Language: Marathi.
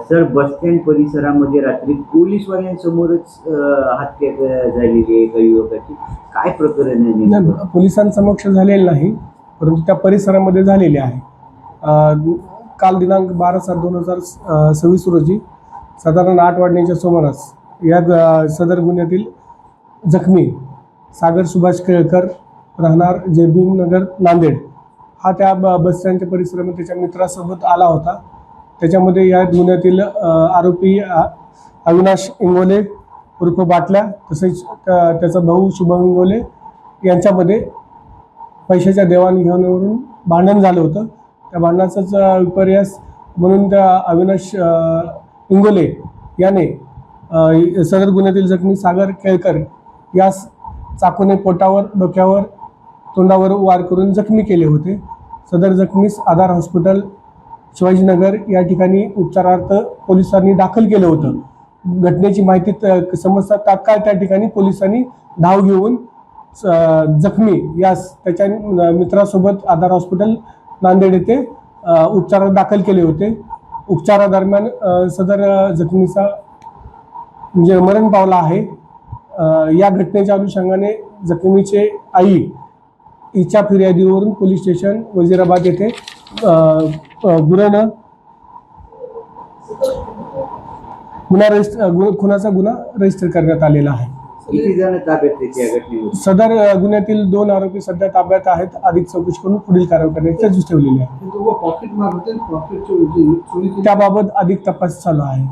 सर, बस स्टँड परिसरामध्ये रात्री पोलीसवाल्यांसमोरच हत्या झालेली आहे एका युवकाची. काय प्रकरण आहे नेमकं? नाही, पोलिसांसमक्ष झालेलं नाही, परंतु त्या परिसरामध्ये झालेले आहे. काल दिनांक 12/7/2026 रोजी साधारण 8 वाजण्याच्या सुमारास या सदर गुन्ह्यातील जखमी सागर सुभाष केळकर राहणार जयभीम नगर नांदेड हा त्या बस स्टँडच्या परिसरामध्ये त्याच्या मित्रासोबत आला होता. त्याच्यामध्ये या गुन्ह्यातील आरोपी अविनाश इंगोले उर्फ बाटल्या, तसेच त्याचा भाऊ शुभम इंगोले यांच्यामध्ये पैशाच्या देवाणघेवाणीवरून भांडण झालं होतं. त्या भांडणाचाच विपर्यास म्हणून त्या अविनाश इंगोले याने सदर गुन्ह्यातील जखमी सागर केळकर यास चाकूने पोटावर, डोक्यावर, तोंडावर वार करून जखमी केले होते. सदर जखमीस आधार हॉस्पिटल शिवाजीनगर या ठिकाणी उपचारार्थ पोलिसांनी दाखल केलं होतं. घटनेची माहिती समजता तात्काळ त्या ठिकाणी पोलिसांनी धाव घेऊन जखमी यास त्याच्या मित्रासोबत आधार हॉस्पिटल नांदेड येथे उपचारात दाखल केले होते. उपचारादरम्यान सदर जखमीचा म्हणजे मरण पावला आहे. या घटनेच्या अनुषंगाने जखमीचे आई हिच्या फिर्यादीवरून पोलीस स्टेशन वजीराबाद येथे खुनाचा गुन्हा रजिस्टर करण्यात आलेला आहे. किती जण ताब्यात आहेत या घटनेमध्ये? सदर गुन्ह्यातील 2 आरोपी सध्या ताब्यात आहेत. अधिक चौकशी करून पुढील कारवाई करण्याची तरतूद ठेवलेली आहे. त्याबाबत अधिक तपास चालू आहे.